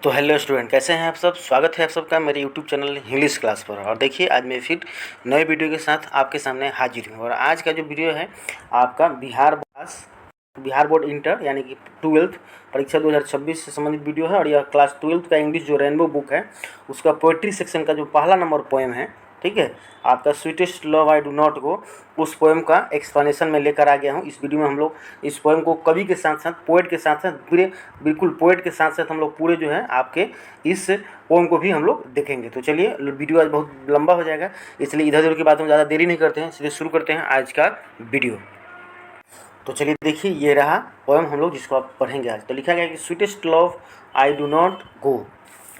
तो hello student, कैसे हैं आप सब। स्वागत है आप सबका मेरे यूट्यूब चैनल इंग्लिश क्लास पर। और देखिए, आज मैं फिर नए वीडियो के साथ आपके सामने हाजिर हूँ। और आज का जो वीडियो है आपका बिहार बोर्ड इंटर यानी कि 12th परीक्षा 2026 से संबंधित वीडियो है। और यह क्लास 12th का इंग्लिश जो रेनबो बुक है उसका पोएट्री सेक्शन का जो पहला नंबर पोएम है, ठीक है, आपका sweetest love I do not go, उस पोएम का एक्सप्लेनेशन में लेकर आ गया हूँ। इस वीडियो में हम लोग इस पोएम को कवि के साथ साथ, पोएट के साथ साथ, पूरे बिल्कुल पोएट के साथ साथ हम लोग पूरे जो है आपके इस पोएम को भी हम लोग देखेंगे। तो चलिए, वीडियो आज बहुत लंबा हो जाएगा, इसलिए इधर उधर की बातों में ज़्यादा देरी नहीं करते हैं, सीधे शुरू करते हैं आज का वीडियो। तो चलिए देखिए, ये रहा पोएम हम लोग जिसको आप पढ़ेंगे आज। तो लिखा गया है कि sweetest love I do not go.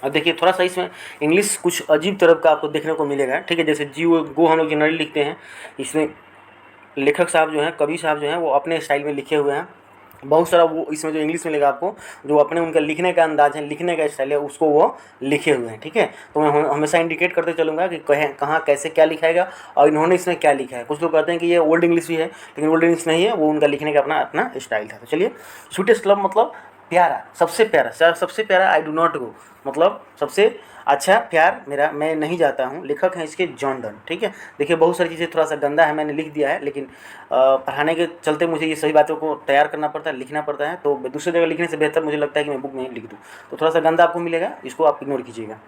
अब देखिए, थोड़ा सा इसमें इंग्लिश कुछ अजीब तरह का आपको देखने को मिलेगा, ठीक है। जैसे जी गो हम लोग जनरली लिखते हैं, इसमें लेखक साहब जो हैं, कवि साहब जो हैं, वो अपने स्टाइल में लिखे हुए हैं। बहुत सारा वो इसमें जो इंग्लिश में लिखा आपको, जो अपने उनका लिखने का अंदाज है, लिखने का स्टाइल है, उसको वो लिखे हुए हैं, ठीक है। तो मैं हमेशा इंडिकेट करते चलूँगा कि कहाँ कैसे क्या लिखा है और इन्होंने इसमें क्या लिखा है। कुछ लोग कहते हैं कि ये ओल्ड इंग्लिश भी है, लेकिन ओल्ड इंग्लिश नहीं है, वो उनका लिखने का अपना अपना स्टाइल था। तो चलिए, स्वीटेस्ट लव मतलब प्यारा, सबसे प्यारा, सबसे प्यारा। आई डू नॉट गो मतलब सबसे अच्छा प्यार मेरा, मैं नहीं जाता हूँ। लेखक हैं इसके जॉन डन, ठीक है। देखिए, बहुत सारी चीज़ें थोड़ा सा गंदा है, मैंने लिख दिया है, लेकिन पढ़ाने के चलते मुझे ये सभी बातों को तैयार करना पड़ता है, लिखना पड़ता है। तो दूसरी जगह लिखने से बेहतर मुझे लगता है कि मैं बुक में ही लिख दूँ। तो थोड़ा सा गंदा आपको मिलेगा, इसको आप इग्नोर कीजिएगा।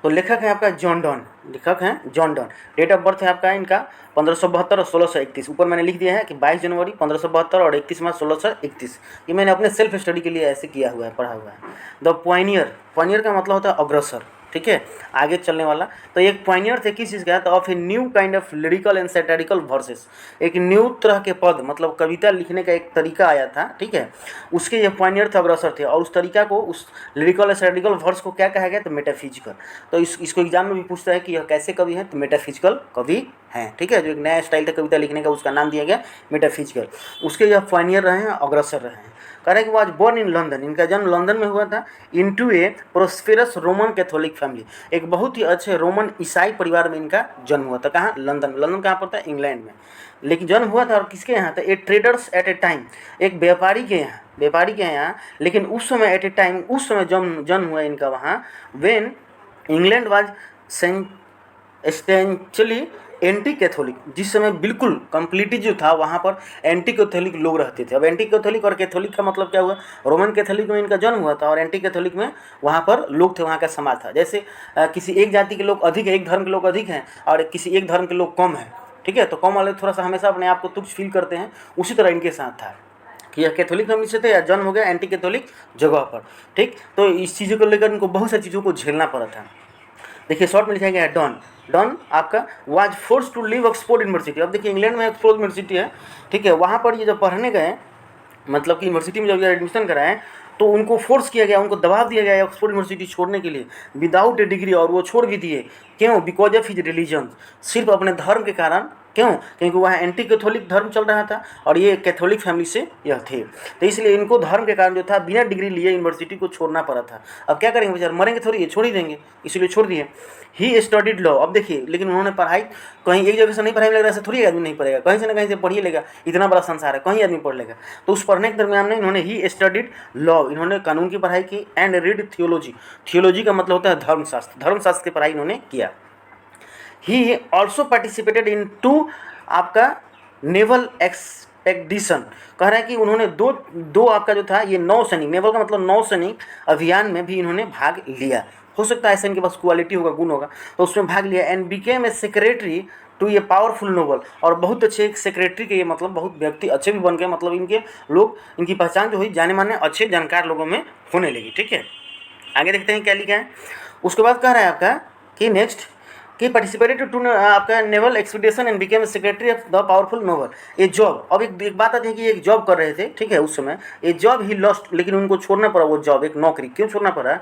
तो लेखक है आपका जॉन डन, लेखक हैं John Donne. Date of birth है आपका इनका 1572 और 1631। ऊपर मैंने लिख दिया है कि 22 जनवरी 1572 और 31 मार्च 1631। ये मैंने अपने सेल्फ स्टडी के लिए ऐसे किया हुआ है, पढ़ा हुआ है। द पॉइनियर, पॉइनियर का मतलब होता है अग्रसर, ठीक है, आगे चलने वाला। तो एक पॉइनियर थे किस चीज़ का, तो of a new kind of lyrical and satirical verses, एक न्यू तरह के पद, मतलब कविता लिखने का एक तरीका आया था, ठीक है। उसके ये पॉइनियर थे, अग्रसर थे। और उस तरीका को, उस लिरिकल एंड सैटारिकल वर्स को क्या कहा गया, तो मेटाफिजिकल। तो इसको एग्जाम में भी पूछता है कि यह कैसे कवि हैं, तो मेटाफिजिकल कवि हैं, ठीक है। जो एक नया स्टाइल था कविता लिखने का, उसका नाम दिया गया मेटाफिजिकल। उसके यह पॉइनियर रहे हैं, अग्रसर रहे हैं। कह रहे हैं कि वो आज बोर्न इन लंदन, इनका जन्म लंदन में हुआ था। इनटू ए प्रोस्पेरस रोमन कैथोलिक फैमिली, एक बहुत ही अच्छे रोमन ईसाई परिवार में इनका जन्म हुआ था। कहाँ, लंदन। लंदन कहाँ पड़ता है, इंग्लैंड में। लेकिन जन्म हुआ था और किसके यहाँ था, ए ट्रेडर्स एट ए टाइम, एक व्यापारी के यहाँ, लेकिन उस समय एट ए टाइम, उस समय जन्म हुआ इनका वहाँ, when England was essentially anti Catholic, जिस समय बिल्कुल कंप्लीटली जो था वहाँ पर एंटी कैथोलिक लोग रहते थे। अब एंटी कैथोलिक और कैथोलिक का मतलब क्या हुआ, रोमन कैथोलिक में इनका जन्म हुआ था और एंटी कैथोलिक में वहाँ पर लोग थे, वहाँ का समाज था। जैसे किसी एक जाति के लोग अधिक है, एक धर्म के लोग अधिक हैं, और किसी एक धर्म के लोग कम हैं, ठीक है। तो कम वाले थोड़ा सा हमेशा अपने आप को तुच्छ फील करते हैं, उसी तरह इनके साथ था कि यह कैथोलिक फैमिली से थे या जन्म हो गया एंटी कैथोलिक जगह पर, ठीक। तो इस चीज़ों को लेकर इनको बहुत सारी चीज़ों को झेलना पड़ा था। देखिए, शॉर्ट में लिखा गया है डॉन। डॉन आपका was force to leave Oxford University. अब देखिए, इंग्लैंड में ऑक्सफोर्ड यूनिवर्सिटी है, ठीक है। वहाँ पर ये जब पढ़ने गए, मतलब कि यूनिवर्सिटी में जब ये एडमिशन कराएं, तो उनको फोर्स किया गया, उनको दबाव दिया गया ऑक्सफोर्ड यूनिवर्सिटी छोड़ने के लिए विदाउट ए डिग्री, और वो छोड़ भी दिए। क्यों, बिकॉज ऑफ हिज रिलीजन, सिर्फ अपने धर्म के कारण। क्यों, क्योंकि वहाँ एंटी कैथोलिक धर्म चल रहा था और ये कैथोलिक फैमिली से यह थे, तो इसलिए इनको धर्म के कारण जो था बिना डिग्री लिए यूनिवर्सिटी को छोड़ना पड़ा था। अब क्या करेंगे बेचारे, मरेंगे थोड़ी, ये छोड़ ही देंगे, इसलिए छोड़ दिए। He studied law. अब देखिए, लेकिन उन्होंने पढ़ाई कहीं एक जगह से नहीं पढ़ाई, लग रहा है थोड़ी आदमी नहीं पढ़ेगा, कहीं से ना कहीं से पढ़िए लेगा, इतना बड़ा संसार है, कहीं आदमी पढ़ लेगा। तो उस पढ़ने के दरमियान में इन्होंने ही स्टडीड लॉ, इन्होंने कानून की पढ़ाई की, एंड रीड थियोलॉजी। थियोलॉजी का मतलब होता है धर्मशास्त्र, धर्मशास्त्र की पढ़ाई इन्होंने किया। He also participated in to आपका नेवल एक्सपेडिशन। कह रहा है कि उन्होंने दो आपका जो था ये नौसैनिक, नेवल का मतलब नौसैनिक अभियान में भी इन्होंने भाग लिया। हो सकता है ऐसा इनके पास क्वालिटी होगा, गुण होगा, तो उसमें भाग लिया। And became a secretary to ये पावरफुल नोबल, और बहुत अच्छे एक सेक्रेटरी के, ये मतलब बहुत व्यक्ति अच्छे भी बन गए, मतलब इनके लोग, इनकी पहचान जो हुई जाने माने अच्छे जानकार लोगों में होने लगी, ठीक है। आगे देखते हैं क्या लिखा है। उसके बाद कह रहा है आपका कि नेक्स्ट कि पार्टिसिपेटेड टू आपका naval expedition and became secretary of the powerful noble. ये जॉब, अब एक बात आती है कि एक जॉब कर रहे थे, ठीक है। उस समय ये जॉब ही लॉस्ट, लेकिन उनको छोड़ना पड़ा वो जॉब, एक नौकरी। क्यों छोड़ना पड़ा,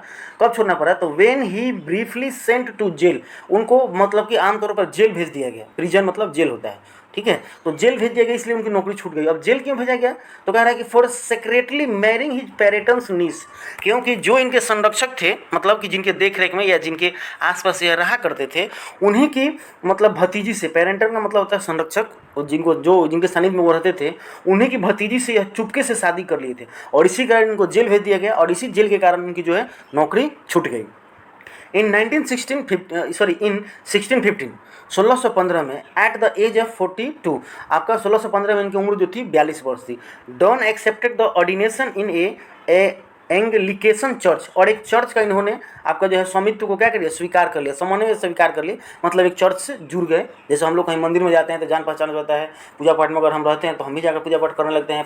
कब छोड़ना पड़ा, तो when he briefly sent to jail, उनको मतलब कि आमतौर पर जेल भेज दिया गया। प्रिजन मतलब जेल होता है, ठीक है। तो जेल भेज दिया गया, इसलिए उनकी नौकरी छूट गई। अब जेल क्यों भेजा गया, तो कह रहा है कि for secretly marrying his parents niece, क्योंकि जो इनके संरक्षक थे, मतलब कि जिनके देख रेख में या जिनके आसपास ये रहा करते थे, उन्हीं की मतलब भतीजी से, पेरेंटर का मतलब होता है संरक्षक, और जिनके सानिध्य में वो रहते थे, उन्हीं की भतीजी से यह चुपके से शादी कर लिए थे, और इसी कारण इनको जेल भेज दिया गया, और इसी जेल के कारण उनकी जो है नौकरी छूट गई। इन 1615 1615 में एट द एज ऑफ 42, आपका 1615 में इनकी उम्र जो थी 42 वर्ष थी। Donne accepted the ordination in a Anglican church, और एक चर्च का इन्होंने आपका जो है स्वामित्व को क्या कर लिया, स्वीकार कर लिया, सामान्य स्वीकार कर लिया, मतलब एक चर्च से जुड़ गए। जैसे हम लोग कहीं मंदिर में जाते हैं तो जान पहचान होता है, पूजा पाठ में अगर हम रहते हैं तो हम भी जाकर पूजा पाठ करने लगते हैं,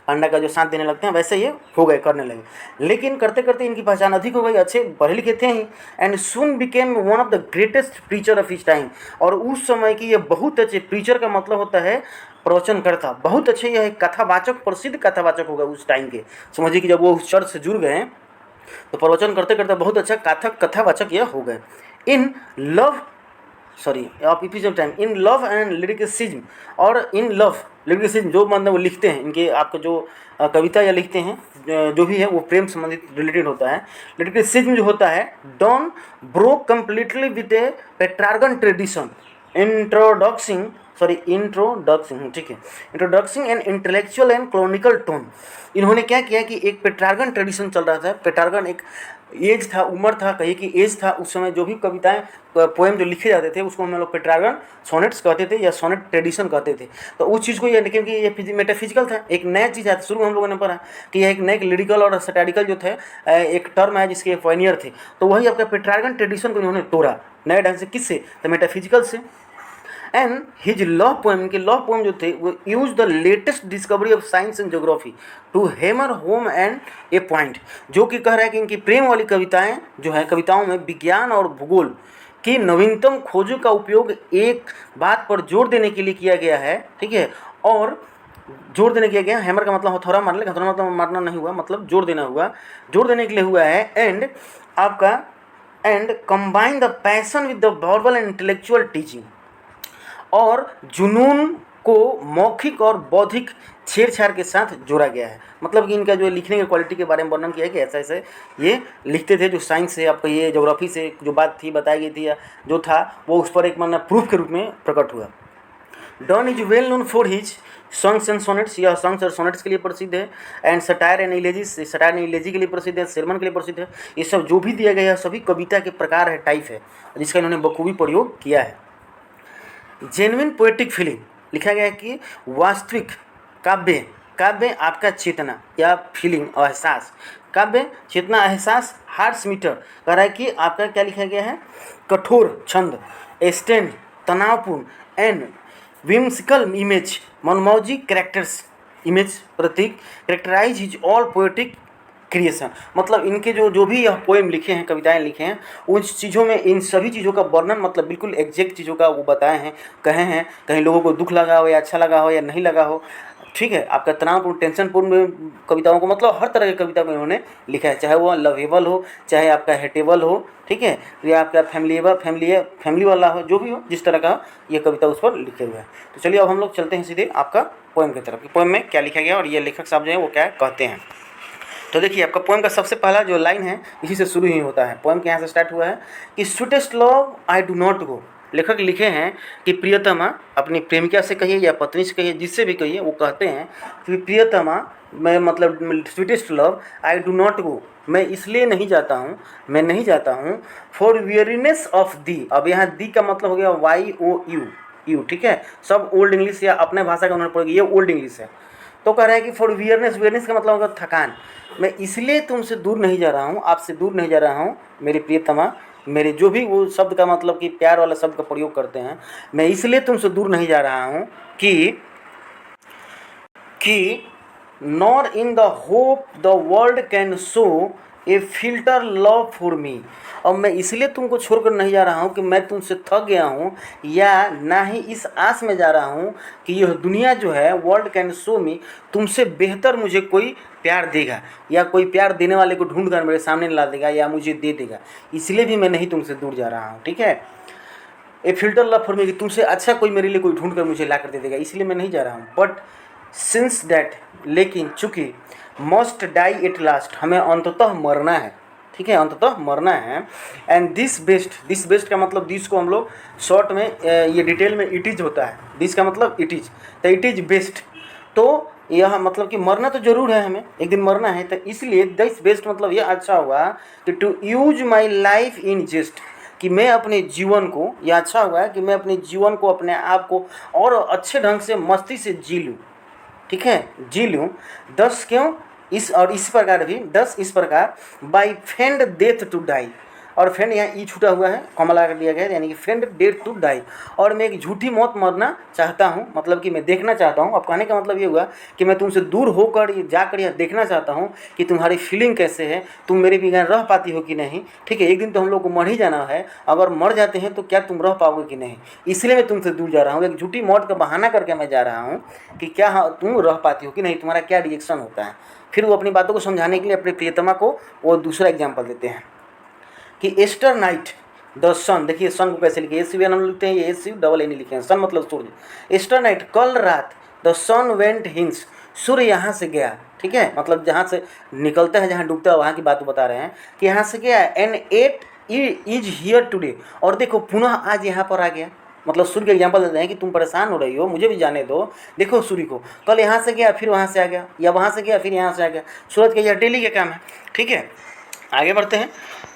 पंडा का जो साथ देने लगते हैं, वैसे ये हो गए, करने लगे। लेकिन करते करते इनकी पहचान अधिक हो गई, अच्छे पढ़े लिखे थे ही, and soon became one of the greatest preacher of his time, और उस समय की ये बहुत अच्छे प्रीचर का मतलब होता है प्रवचनकर्ता, बहुत अच्छे, यह एक कथावाचक, प्रसिद्ध कथावाचक होगा उस टाइम के। समझिए कि जब वो उस चर्च से जुड़ गए तो प्रवचन करते करते बहुत अच्छा कथावाचक यह हो गए। In love of epicism time in love and lyricism, और इन लव लिरिसिज्म जो मतलब वो लिखते हैं, इनके आपका जो कविता या लिखते हैं जो भी है वो प्रेम संबंधित रिलेटेड होता है। लिरिसिज्म जो होता है, Donne broke completely with a Petrarchan tradition introducing, ठीक है, introducing and intellectual and chronicle tone. इन्होंने क्या किया कि एक पेट्रार्गन ट्रेडिशन चल रहा था। पेट्रार्गन एक एज था, उम्र था, कहिए कि एज था, उस समय जो भी कविताएं पोएम जो लिखे जाते थे उसको हम लोग पेट्रार्गन सोनेट्स कहते थे या सोनेट ट्रेडिशन कहते थे। तो उस चीज़ को ये, क्योंकि ये मेटाफिजिकल था, एक नया चीज़ है, शुरू में हम लोगों ने पढ़ा कि यह एक नए लिरिकल और सैटारिकल जो थे एक टर्म है जिसके पायनियर थे। तो वही आपका पेट्रार्गन ट्रेडिशन को इन्होंने तोड़ा नए ढंग से, किससे, तो मेटाफिजिकल से। एंड हिज लव पोएम, इनके लव पोएम जो थे वो use the latest discovery of science and geography to hammer home and a point, जो कि कह रहा है कि इनकी प्रेम वाली कविताएं जो है, कविताओं में विज्ञान और भूगोल की नवीनतम खोजों का उपयोग एक बात पर जोर देने के लिए किया गया है, ठीक है, और जोर देने किया गया, हैमर का मतलब हथौड़ा मारने, हथौड़ा मतलब मारना नहीं हुआ, मतलब जोर देना हुआ, जोर देने के लिए हुआ है। एंड आपका and combine the passion with the verbal and intellectual teaching, और जुनून को मौखिक और बौद्धिक छेड़छाड़ के साथ जोड़ा गया है। मतलब कि इनका जो लिखने की क्वालिटी के बारे में वर्णन किया है कि ऐसे ऐसे ये लिखते थे, जो साइंस से आपका ये ज्योग्राफी से जो बात थी बताई गई थी या जो था वो उस पर एक माना प्रूफ के रूप में प्रकट हुआ। Donne is well known for his songs and sonnets, यह सॉन्ग्स और सोनेट्स के लिए प्रसिद्ध है। And satire and elegies, satire and elegy के लिए प्रसिद्ध है, सेरमन के लिए प्रसिद्ध है। ये सब जो भी दिया गया है सभी कविता के प्रकार है, टाइप है, जिसका इन्होंने बखूबी प्रयोग किया है। जेन्युइन पोएटिक फीलिंग, लिखा गया है कि वास्तविक काव्य, काव्य आपका चेतना या फीलिंग, एहसास, काव्य चेतना एहसास, हार्ट्स मीटर, कह रहा है कि आपका क्या लिखा गया है, कठोर छंद, स्टैंड तनावपूर्ण, एंड विम्सिकल इमेज, मनमौजी कैरेक्टर्स, इमेज प्रतीक, characterize his all poetic creation, मतलब इनके जो भी यह पोएम लिखे हैं, कविताएं लिखे हैं, उन चीज़ों में इन सभी चीज़ों का वर्णन, मतलब बिल्कुल एग्जैक्ट चीज़ों का वो बताए हैं, कहे हैं, कहीं लोगों को दुख लगा हो या अच्छा लगा हो या नहीं लगा हो, ठीक है। आपका तनावपूर्ण, टेंशनपूर्ण कविताओं को, मतलब हर तरह की कविता में इन्होंने लिखा है, चाहे वो लवेबल हो, चाहे आपका हेटेबल हो, ठीक है, या आपका फैमिली वाला हो, जो भी हो, जिस तरह का ये कविता उस पर लिखे हुए हैं। तो चलिए अब हम लोग चलते हैं सीधे आपका पोएम की तरफ, पोएम में क्या लिखा गया और ये लेखक साहब जो है वो क्या कहते हैं। तो देखिए आपका पोएम का सबसे पहला जो लाइन है इसी से शुरू ही होता है। पोएम के यहाँ से स्टार्ट हुआ है कि sweetest love I do not go, लेखक लिखे हैं कि प्रियतमा, अपनी प्रेमिका से कहिए या पत्नी से कहिए, जिससे भी कहिए, वो कहते हैं कि प्रियतमा, मैं मतलब sweetest love I do not go, मैं इसलिए नहीं जाता हूँ, मैं नहीं जाता हूँ, फॉर वेरीनेस ऑफ दी, अब यहाँ दी का मतलब हो गया YOU, ठीक है, सब ओल्ड इंग्लिश या अपने भाषा का उन्होंने पढ़ेगी, ये ओल्ड इंग्लिश है। तो कह रहा है कि फॉर वियरनेस का मतलब होगा थकान, मैं इसलिए तुमसे दूर नहीं जा रहा हूँ, आपसे दूर नहीं जा रहा हूँ मेरी प्रियतमा, मेरे जो भी वो शब्द का मतलब कि प्यार वाला शब्द का प्रयोग करते हैं, मैं इसलिए तुमसे दूर नहीं जा रहा हूँ कि nor in the hope the world can show A filter love for me, और मैं इसलिए तुमको छोड़कर नहीं जा रहा हूँ कि मैं तुमसे थक गया हूँ, या ना ही इस आस में जा रहा हूँ कि यह दुनिया जो है, वर्ल्ड कैन शो मी, तुमसे बेहतर मुझे कोई प्यार देगा या कोई प्यार देने वाले को ढूंढ कर मेरे सामने ला देगा या मुझे दे देगा, इसलिए भी मैं नहीं तुमसे दूर जा रहा हूँ, ठीक है। ए फिल्टर लव फॉर मी, कि तुमसे अच्छा कोई मेरे लिए कोई ढूंढ कर मुझे ला कर दे देगा, इसलिए मैं नहीं जा रहा हूँ। बट सिंस दैट, लेकिन चूंकि मस्ट डाई एट लास्ट, हमें अंततः मरना है, ठीक है, अंततः मरना है। एंड दिस बेस्ट का मतलब दिस को हम लोग शॉर्ट में ये डिटेल में इट इज होता है, दिस का मतलब इट इज, तो इट इज बेस्ट। तो यह मतलब कि मरना तो जरूर है, हमें एक दिन मरना है, तो इसलिए दिस बेस्ट मतलब यह अच्छा हुआ कि to use my life in jest, कि मैं अपने जीवन को, यह अच्छा हुआ है कि मैं अपने जीवन को, अपने आप को और अच्छे ढंग से मस्ती से जी लूँ, ठीक है, जी लूँ। 10 क्यों, इस और इस प्रकार भी 10 इस प्रकार, by feigned death to die, और फेंड यहाँ ई छूटा हुआ है, कॉमा लगा कर दिया गया है, यानी कि फेंड डेथ टू डाई, और मैं एक झूठी मौत मरना चाहता हूँ, मतलब कि मैं देखना चाहता हूँ। अब कहने का मतलब ये हुआ कि मैं तुमसे दूर होकर जाकर यह देखना चाहता हूँ कि तुम्हारी फीलिंग कैसे है, तुम मेरे बिना रह पाती हो कि नहीं, ठीक है, एक दिन तो हम लोग को मर ही जाना है, अगर मर जाते हैं तो क्या तुम रह पाओगे कि नहीं, इसलिए मैं तुमसे दूर जा रहा हूँ, एक झूठी मौत का बहाना करके मैं जा रहा हूँ कि क्या तुम रह पाती हो कि नहीं, तुम्हारा क्या रिएक्शन होता है। फिर वो अपनी बातों को समझाने के लिए अपने प्रियतमा को वो दूसरा एग्जाम्पल देते हैं कि एस्टर नाइट द सन, देखिए सन को कैसे लिखे, SUN हम लिखते हैं, ये SUNN लिखे हैं, सन मतलब सूर्य। एस्टर नाइट, कल रात, द सन वेंट हिंस, सूर्य यहाँ से गया, ठीक है, मतलब जहाँ से निकलता है, जहाँ डूबता है, वहाँ की बात बता रहे हैं कि यहाँ से गया। And yet is here today, और देखो पुनः आज यहाँ पर आ गया, मतलब सूर्य के एग्जाम्पल देते हैं कि तुम परेशान हो रही हो, मुझे भी जाने दो, देखो सूर्य को, कल यहाँ से गया फिर वहाँ से आ गया, या वहाँ से गया फिर यहाँ से आ गया, सूरज का यह डेली का काम है, ठीक है। आगे बढ़ते हैं,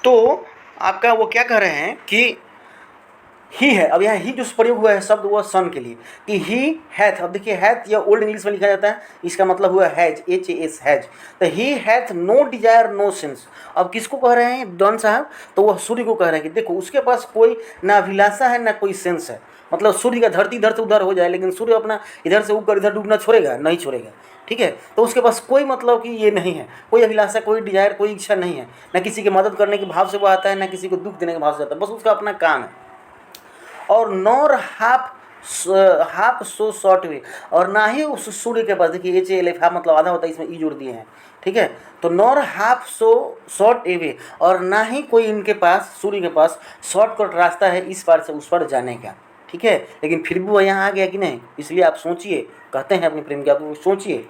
तो आपका वो क्या कह रहे हैं कि ही है, अब यहाँ ही जो प्रयोग हुआ है शब्द वो सन के लिए, कि ही हैथ, अब देखिए हैथ या ओल्ड इंग्लिश में लिखा जाता है, इसका मतलब हुआ हैज, HAS हैज, तो he hath no desire no sense. अब किसको कह रहे हैं डॉन साहब, तो वह सूर्य को कह रहे हैं कि देखो उसके पास कोई ना अभिलाषा है ना कोई सेंस है, मतलब सूर्य का धरती इधर से उधर हो जाए लेकिन सूर्य अपना इधर से ऊपर इधर डूबना छोड़ेगा नहीं, छोड़ेगा, ठीक है, तो उसके पास कोई मतलब कि ये नहीं है, कोई अभिलाषा, कोई डिजायर, कोई इच्छा नहीं है, ना किसी की मदद करने के भाव से वो आता है, ना किसी को दुख देने के भाव से आता है, बस उसका अपना काम है। और nor half so short way, और ना ही उस सूर्य के पास, देखिए HALF हाफ मतलब आधा होता है, इसमें ई जोड़ दिए हैं, ठीक है, तो nor half so short way, और ना ही कोई इनके पास, सूर्य के पास शॉर्टकट रास्ता है इस पार से उस पार जाने का, ठीक है, लेकिन फिर भी वो यहाँ आ गया कि नहीं, इसलिए आप सोचिए, कहते हैं अपने प्रेम की, आप सोचिए।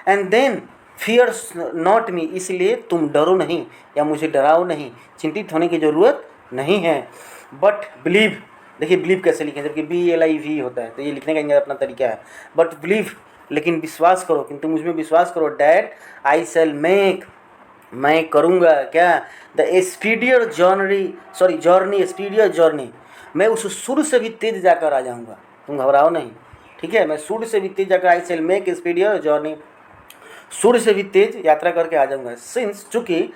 And then fear not me, इसलिए तुम डरो नहीं या मुझे डराओ नहीं, चिंतित होने की ज़रूरत नहीं है। बट बिलीव, देखिए बिलीव कैसे लिखें, जबकि BLIV होता है, तो ये लिखने का इनका अपना तरीका है। बट बिलीव, लेकिन विश्वास करो, कि तुम मुझमें विश्वास करो, डैट आई शैल मेक, मैं करूँगा क्या, the speedier journey, speedier journey, मैं उस सूर्य से भी तेज जाकर आ जाऊँगा, तुम घबराओ नहीं, ठीक है, मैं सूर्य से भी तेज जाकर, I shall make speedier journey, सूर्य से भी तेज यात्रा करके आ जाऊँगा। सिंस, चूँकि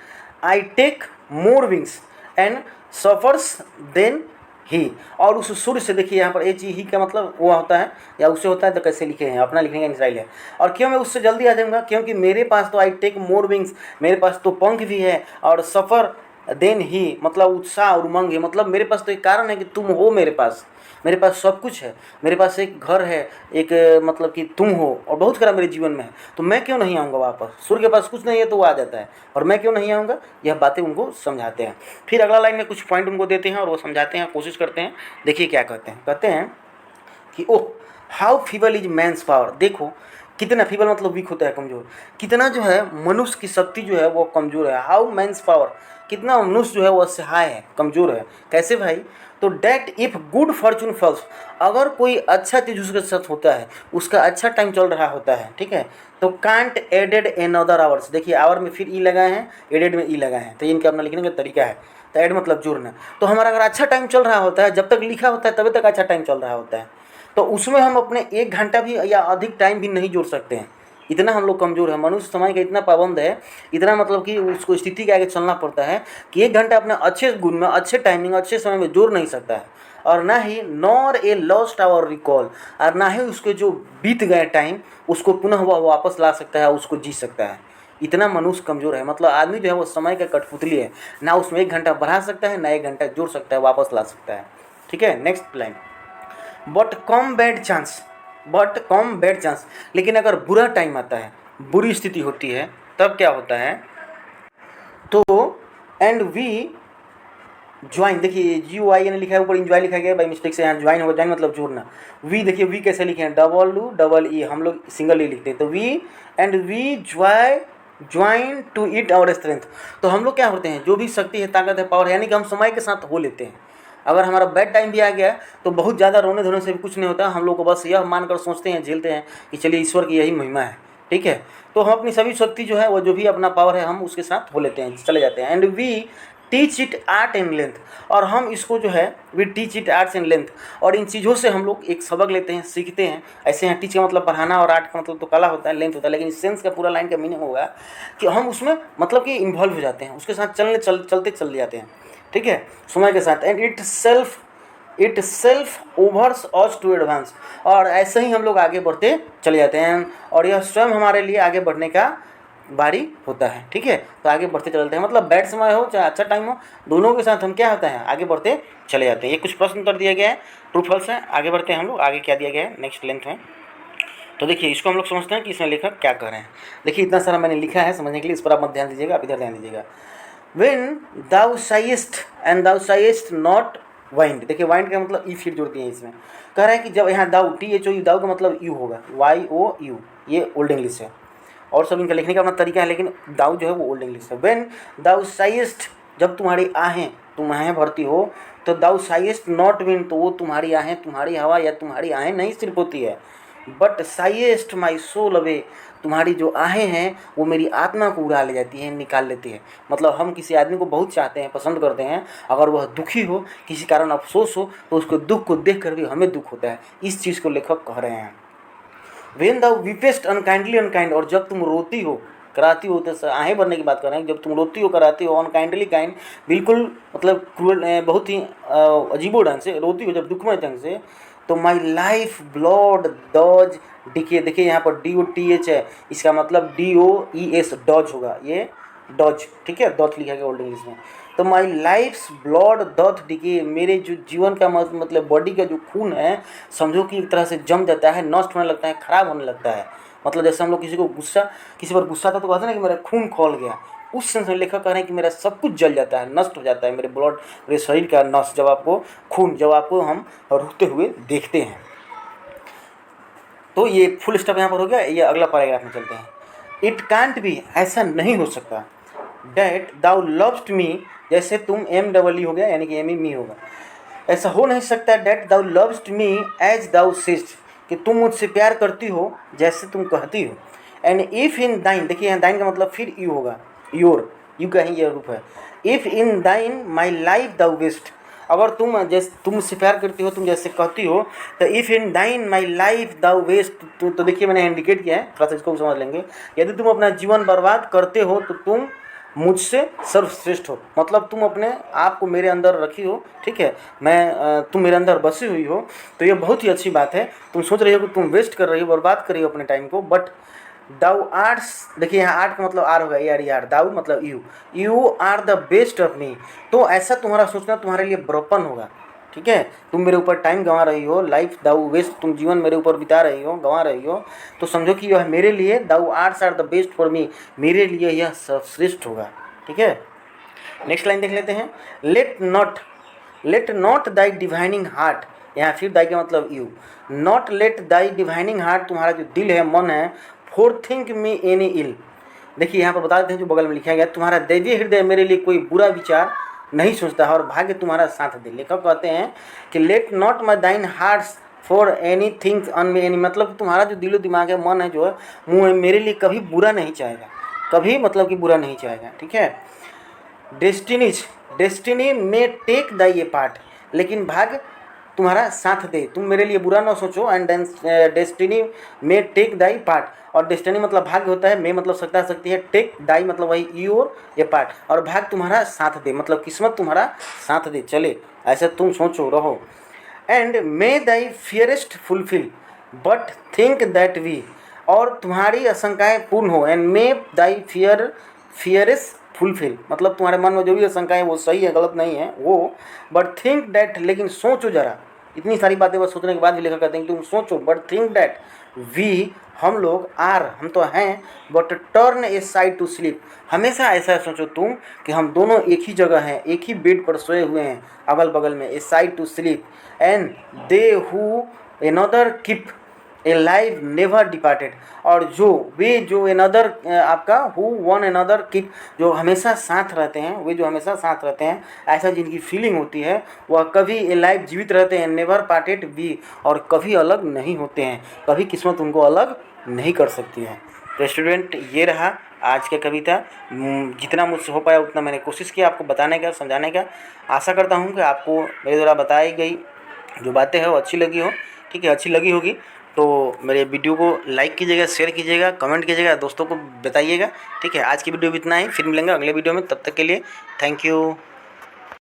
I take more wings and spurs than he, और उस सूर्य से, देखिए यहाँ पर ही का मतलब वो होता है या उससे होता है, तो कैसे लिखे हैं, अपना लिखने का स्टाइल है। और क्यों मैं उससे जल्दी आ जाऊँगा, क्योंकि मेरे पास तो आई टेक मोर विंग्स, मेरे पास तो पंख भी है, और सफ़र देन ही मतलब उत्साह और उमंग है, मतलब मेरे पास तो एक कारण है कि तुम हो मेरे पास सब कुछ है, मेरे पास एक घर है, एक मतलब कि तुम हो, और बहुत करा मेरे जीवन में है, तो मैं क्यों नहीं आऊँगा वापस, सूर्य के पास कुछ नहीं है तो वो आ जाता है, और मैं क्यों नहीं आऊँगा, यह बातें उनको समझाते हैं। फिर अगला लाइन में कुछ पॉइंट उनको देते हैं और वो समझाते हैं, कोशिश करते हैं, देखिए क्या कहते हैं, कहते हैं कि oh how feeble is man's power, देखो कितना फीबल मतलब वीक होता है, कमज़ोर, कितना जो है मनुष्य की शक्ति जो है वो कमज़ोर है। हाउ मैंस पावर, कितना मनुष्य जो है वो असहाय है, कमज़ोर है, कैसे भाई, तो that if good fortune falls, अगर कोई अच्छा चीज़ उसके साथ होता है, उसका अच्छा टाइम चल रहा होता है, ठीक है, तो कांट एडेड अनदर आवर्स, देखिए आवर में फिर ई लगाए हैं, एडेड में ई लगाए हैं, तो ये इनका अपना लिखने का तरीका है, तो ऐड मतलब जोड़ना, तो हमारा अगर अच्छा टाइम चल रहा होता है, जब तक लिखा होता है तभी तक अच्छा टाइम चल रहा होता है, तो उसमें हम अपने 1 घंटा भी या अधिक टाइम भी नहीं जोड़ सकते हैं, इतना हम लोग कमज़ोर है, मनुष्य समय का इतना पाबंद है, इतना मतलब कि उसको स्थिति के आगे चलना पड़ता है कि 1 घंटा अपने अच्छे गुण में, अच्छे टाइमिंग, अच्छे समय में जोड़ नहीं सकता है, और ना ही nor a lost hour recall, और ना ही उसके जो बीत गए टाइम उसको पुनः वह वापस ला सकता है, उसको जी सकता है, इतना मनुष्य कमज़ोर है, मतलब आदमी जो है वो समय का कठपुतली है, ना उसमें 1 घंटा बढ़ा सकता है, ना 1 घंटा जोड़ सकता है, वापस ला सकता है, ठीक है। Next line, but come bad chance, लेकिन अगर बुरा टाइम आता है, बुरी स्थिति होती है, तब क्या होता है, तो एंड वी ज्वाइन, देखिए GUIN लिखा है, ऊपर इंजॉय लिखा गया है, बाई मिस्टेक से यहाँ ज्वाइन होगा, ज्वाइन मतलब जोड़ना। वी देखिए वी कैसे लिखे हैं, WE, हम लोग सिंगल ई लिखते हैं, तो we and we join to it our strength. तो हम लोग क्या होते हैं, जो भी शक्ति है, ताकत है, पावर है, यानी कि हम समय के साथ हो लेते हैं। अगर हमारा बैड टाइम भी आ गया तो बहुत ज़्यादा रोने धोने से भी कुछ नहीं होता, हम लोग को बस यह मानकर सोचते हैं, झेलते हैं कि चलिए ईश्वर की यही महिमा है, ठीक है। तो हम अपनी सभी शक्ति जो है, वो जो भी अपना पावर है, हम उसके साथ हो लेते हैं, चले जाते हैं। And we teach it art and length, और हम इसको जो है we teach it arts and length, और इन चीज़ों से हम लोग एक सबक लेते हैं, सीखते हैं। ऐसे यहाँ टीच का मतलब पढ़ाना और आर्ट का मतलब तो कला होता है, लेंथ होता है, लेकिन सेंस का पूरा लाइन का मीनिंग होगा कि हम उसमें मतलब कि इन्वॉल्व हो जाते हैं, उसके साथ चलते चल जाते हैं, ठीक है, समय के साथ। And itself overs us to advance, और ऐसे ही हम लोग आगे बढ़ते चले जाते हैं, और यह स्वयं हमारे लिए आगे बढ़ने का बारी होता है, ठीक है। तो आगे बढ़ते चलते हैं, मतलब बैड समय हो चाहे अच्छा टाइम हो, दोनों के साथ हम क्या होता है, आगे बढ़ते चले जाते हैं। ये कुछ प्रश्न उत्तर दिया गया है, ट्रू फॉल्स है। आगे बढ़ते हैं हम लोग, आगे क्या दिया गया है नेक्स्ट लेंथ में। तो देखिए इसको हम लोग समझते हैं कि इसमें लेखक क्या कर रहे हैं। देखिए इतना सारा मैंने लिखा है समझने के लिए, इस पर आप मत ध्यान दीजिएगा, आप इधर ध्यान दीजिएगा। When thou sighest and thou sighest not wind, देखिए वाइंड का मतलब ई फिर जोड़ती है इसमें। कह रहा है कि जब यहाँ दाउ THOU, दाउ का मतलब यू होगा, YOU, ये ओल्ड इंग्लिश है, और सब इनका लिखने का अपना तरीका है, लेकिन दाउ जो है वो ओल्ड इंग्लिश है। वेन दाउ साइस्ट, जब तुम्हारी आहें, तुम आहें भरती हो, तो दाउ साइस्ट नॉट विन, तो वो तुम्हारी आहें, तुम्हारी हवा या तुम्हारी आहें नहीं सिर्फ होती है, बट साइएस्ट माई सोल अवे, तुम्हारी जो आहें हैं वो मेरी आत्मा को उड़ा ले जाती है, निकाल लेती है। मतलब हम किसी आदमी को बहुत चाहते हैं, पसंद करते हैं, अगर वह दुखी हो, किसी कारण अफसोस हो, तो उसको दुख को देख कर भी हमें दुख होता है। इस चीज़ को लेखक कह रहे हैं। वेन दाउ वीपेस्ट अनकाइंडली अनकाइंड, और जब तुम रोती हो, कराती हो, तो आहें भरने की बात कर रहे हैं, जब तुम रोती हो, कराती हो, अनकाइंडली काइंड, बिल्कुल मतलब क्रूअल, बहुत ही अजीबो ढंग से रोती हो, जब दुखमय ढंग से, तो my life blood doth decay, देखिए यहाँ पर DOTH है, इसका मतलब DOES, डॉज होगा, ये डॉज, ठीक है, डॉथ लिखा गया ओल्ड इंग्लिश में। तो माई लाइफ्स ब्लड डॉथ डिके, मेरे जो जीवन का मतलब बॉडी का जो खून है, समझो कि एक तरह से जम जाता है, नष्ट होने लगता है, खराब होने लगता है। मतलब जैसे हम लोग किसी पर गुस्सा था तो कहते हैं ना कि मेरा खून खौल गया, उस सेंस में लेखक कह रहे हैं कि मेरा सब कुछ जल जाता है, नष्ट हो जाता है, मेरे ब्लड, मेरे शरीर का नष्ट, जब आपको हम रोते हुए देखते हैं। तो ये फुल स्टॉप यहाँ पर हो गया। ये अगला पैराग्राफ में चलते हैं। इट कांट बी, ऐसा नहीं हो सकता, डैट दाउ लव्स्ट मी, जैसे तुम MEE हो गया, यानी कि मी होगा, ऐसा हो नहीं सकता डैट दाउ लव्स्ट मी एज दाउ सेस्ट, कि तुम मुझसे प्यार करती हो जैसे तुम कहती हो। एंड इफ़ इन दाइन, देखिए यहाँ दाइन का मतलब फिर यू होगा, योर, यू का ही यह रूप है। इफ़ इन दाइन माई लाइफ दाउ वेस्ट, अगर तुम मुझसे प्यार करती हो, तुम जैसे कहती हो, तो इफ़ इन दाइन माई लाइफ दाउ वेस्ट, तो देखिए मैंने इंडिकेट किया है, थोड़ा सा इसको समझ लेंगे। यदि तुम अपना जीवन बर्बाद करते हो तो तुम मुझसे सर्वश्रेष्ठ हो, मतलब तुम अपने आप को मेरे अंदर रखी हो, ठीक है, तुम मेरे अंदर बसी हुई हो, तो ये बहुत ही अच्छी बात है। तुम सोच रही हो कि तुम वेस्ट कर रही हो, बर्बाद कर रही हो अपने टाइम को, बट दाउ आर्ट्स, देखिए यहाँ आर्ट का मतलब आर होगा, ARER, दाउ मतलब you are the best of me, तो ऐसा तुम्हारा सोचना तुम्हारे लिए बड़प्पन होगा, ठीक है। तुम मेरे ऊपर टाइम गंवा रही हो, लाइफ दाउ वेस्ट, तुम जीवन मेरे ऊपर बिता रही हो, गंवा रही हो, तो समझो कि यह मेरे लिए, thou arts are the best for me, मेरे लिए यह सर्वश्रेष्ठ होगा, ठीक है। नेक्स्ट लाइन देख लेते हैं। Let not thy divining heart, यहाँ फिर दाई का मतलब you, not let thy divining heart, तुम्हारा जो दिल है, मन है, फोर थिंक मी एनी इल, देखिए यहाँ पर बता देते हैं जो बगल में लिखा गया, तुम्हारा दैवीय हृदय मेरे लिए कोई बुरा विचार नहीं सोचता है और भाग्य तुम्हारा साथ दे। लेखक कहते हैं कि late not my thine hearts for any things on me any, मतलब तुम्हारा जो दिलो दिमाग है, मन है, जो है, मुँह है, मेरे लिए कभी बुरा नहीं चाहेगा, कभी मतलब कि बुरा नहीं चाहेगा, ठीक है। डेस्टिनी में टेक द ये पार्ट, लेकिन भाग्य तुम्हारा साथ दे, तुम मेरे लिए बुरा ना सोचो। एंड डेस्टिनी में टेक दाई पार्ट, और डेस्टिनी मतलब भाग्य होता है, मे मतलब सकता सकती है, टेक दाई मतलब वही योर ये पार्ट, और भाग्य तुम्हारा साथ दे मतलब किस्मत तुम्हारा साथ दे, चले, ऐसा तुम सोचो रहो। And may thy fearest fulfil but think that we, और तुम्हारी आशंकाएँ पूर्ण हो। And may thy fearest fulfil मतलब तुम्हारे मन में जो भी आशंकाएँ वो सही है, गलत नहीं है वो, बट थिंक डैट, लेकिन सोचो जरा, इतनी सारी बातें बस सोचने के बाद भी लेखक कहते हैं कि तुम सोचो, बट थिंक डैट वी हम लोग आर हम तो हैं, but turn aside to sleep. हमेशा ऐसा सोचो तुम कि हम दोनों एक ही जगह हैं, एक ही बेड पर सोए हुए हैं अगल बगल में, aside to sleep. And they who another keep alive never departed. और जो वे जो एनदर आपका हु वन एनदर कीप, जो हमेशा साथ रहते हैं, वे जो हमेशा साथ रहते हैं, ऐसा जिनकी फीलिंग होती है, वह कभी ए लाइव जीवित रहते हैं, नेवर पार्टेड वी, और कभी अलग नहीं होते हैं, कभी किस्मत उनको अलग नहीं कर सकती है। तो स्टूडेंट, ये रहा आज की कविता। जितना मुझसे हो पाया उतना मैंने कोशिश किया आपको बताने का, समझाने का। आशा करता हूँ कि आपको मेरे द्वारा बताई गई जो बातें हैं वो अच्छी लगी हो। ठीक है, अच्छी लगी होगी तो मेरे वीडियो को लाइक कीजिएगा, शेयर कीजिएगा, कमेंट कीजिएगा, दोस्तों को बताइएगा। ठीक है, आज की वीडियो में इतना ही, फिर मिलेंगे अगले वीडियो में। तब तक के लिए थैंक यू।